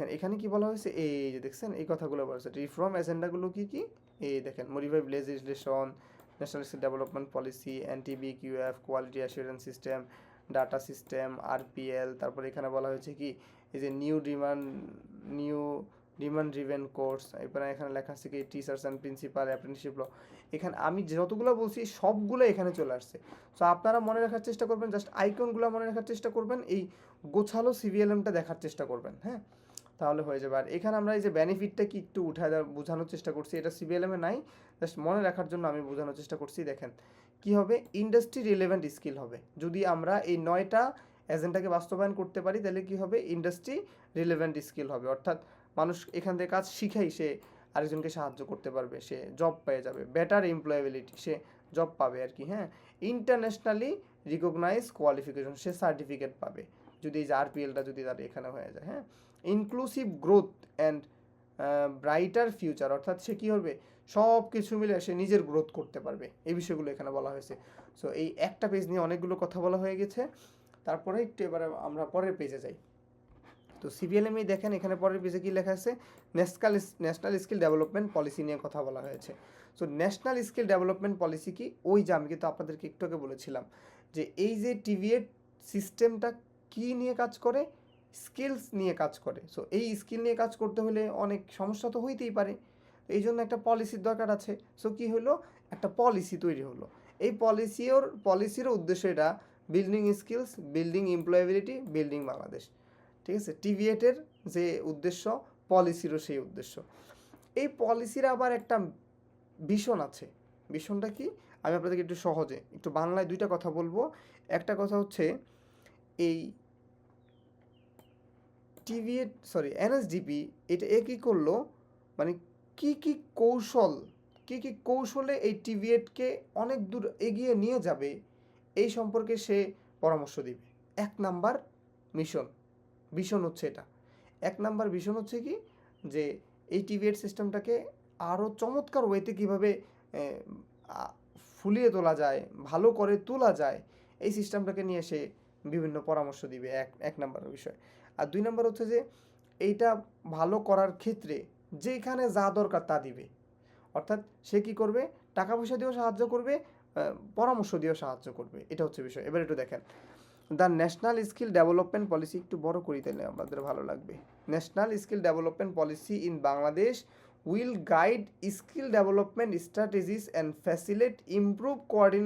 দেখেন এখানে কি বলা হয়েছে, এই যে দেখছেন এই কথাগুলো বলা হয়েছে, রিফর্ম এজেন্ডাগুলো কি কি, এই দেখেন modified legislation, national skill development policy, NTBQF, quality assurance system, data system, RPL, তারপরে এখানে বলা হয়েছে কি এই যে নিউ ডিমান্ড ড্রিভেন কোর্স, এরপরে এখানে লেখা আছে কি টিচার্স অ্যান্ড প্রিন্সিপাল অ্যাপ্রেন্টিসশিপ ল। এখানে আমি যতগুলো বলছি সবগুলো এখানে চলে আসছে। সো আপনারা মনে রাখার চেষ্টা করবেন, জাস্ট আইকনগুলো মনে রাখার চেষ্টা করবেন, এই গোছালো সিভিএলএমটা দেখার চেষ্টা করবেন, হ্যাঁ, তাহলে হয়ে যাবে। আর এখানে আমরা এই যে বেনিফিটটা কি একটু উঠায় বোঝানোর চেষ্টা করছি, এটা সিভিএলএমে নাই, জাস্ট মনে রাখার জন্য আমি বোঝানোর চেষ্টা করছি। দেখেন কি হবে, ইন্ডাস্ট্রি রিলেভেন্ট স্কিল হবে, যদি আমরা এই 9টা এজেন্ডাকে বাস্তবায়ন করতে পারি তাহলে কি হবে, ইন্ডাস্ট্রি রিলেভেন্ট স্কিল হবে, অর্থাৎ মানুষ এখান থেকে কাজ শিখেই সে আরেকজনকে সাহায্য করতে পারবে, সে জব পেয়ে যাবে, বেটার এমপ্লয়েবিলিটি, সে জব পাবে আর কি, হ্যাঁ, ইন্টারন্যাশনালি রিকগনাইজ কোয়ালিফিকেশন, সে সার্টিফিকেট পাবে যদি এই যে RPLটা যদি তার এখানে হয়ে যায়, হ্যাঁ, inclusive growth and brighter future, অর্থাৎ সে কী হবে, সব কিছু মিলে সে নিজের গ্রোথ করতে পারবে, এই বিষয়গুলো এখানে বলা হয়েছে। সো এই একটা পেজ নিয়ে অনেকগুলো কথা বলা হয়ে গেছে, তারপরে একটু এবারে আমরা পরের পেজে যাই। তো সিভিএলএমই দেখেন এখানে পরের পেজে কী লেখা আছে, ন্যাশনাল স্কিল ডেভেলপমেন্ট পলিসি নিয়ে কথা বলা হয়েছে। So national skill development policy কি, ওই যে আমি কিন্তু আপনাদেরকে একটু আগে বলেছিলাম যে এই যে টিভিএড সিস্টেমটা কি নিয়ে কাজ করে, স্কিলস নিয়ে কাজ করে। সো এই স্কিল নিয়ে কাজ করতে হলে অনেক সমস্যা তো হইতেই পারে, এই জন্য একটা পলিসির দরকার আছে। সো কী হলো, একটা পলিসি তৈরি হলো, এই পলিসির উদ্দেশ্য এটা, building skills, building employability, building Bangladesh, ঠিক আছে। টিভিএটের যে উদ্দেশ্য, পলিসিরও সেই উদ্দেশ্য। এই পলিসির আবার একটা ভিশন আছে, ভিশনটা কি আমি আপনাদেরকে একটু সহজে একটু বাংলায় দুইটা কথা বলবো। একটা কথা হচ্ছে এই NSDP এটা কী করলো, মানে কি কৌশলে এই টিভিএটকে অনেক দূর এগিয়ে নিয়ে যাবে এই সম্পর্কে সে পরামর্শ দিবে। এক নাম্বার ভিশন হচ্ছে এটা, এক নাম্বার ভিশন হচ্ছে কি যে এই টিভিএড সিস্টেমটাকে আরও চমৎকার ওয়েতে কীভাবে ফুলিয়ে তোলা যায়, ভালো করে তোলা যায়, এই সিস্টেমটাকে নিয়ে সে বিভিন্ন পরামর্শ দিবে, এক নাম্বার বিষয়। আর 2 নাম্বার হচ্ছে যে এইটা ভালো করার ক্ষেত্রে যেখানে যা দরকার তা দিবে, অর্থাৎ সে কী করবে, টাকা পয়সা দিয়েও সাহায্য করবে, পরামর্শ দিয়েও সাহায্য করবে, এটা হচ্ছে বিষয়। এবার একটু দেখেন, the national skill development policy, একটু বড় করি তাহলে আমাদের ভালো লাগবে। National skill development policy in Bangladesh will guide skill development strategies and facilitate improve coordination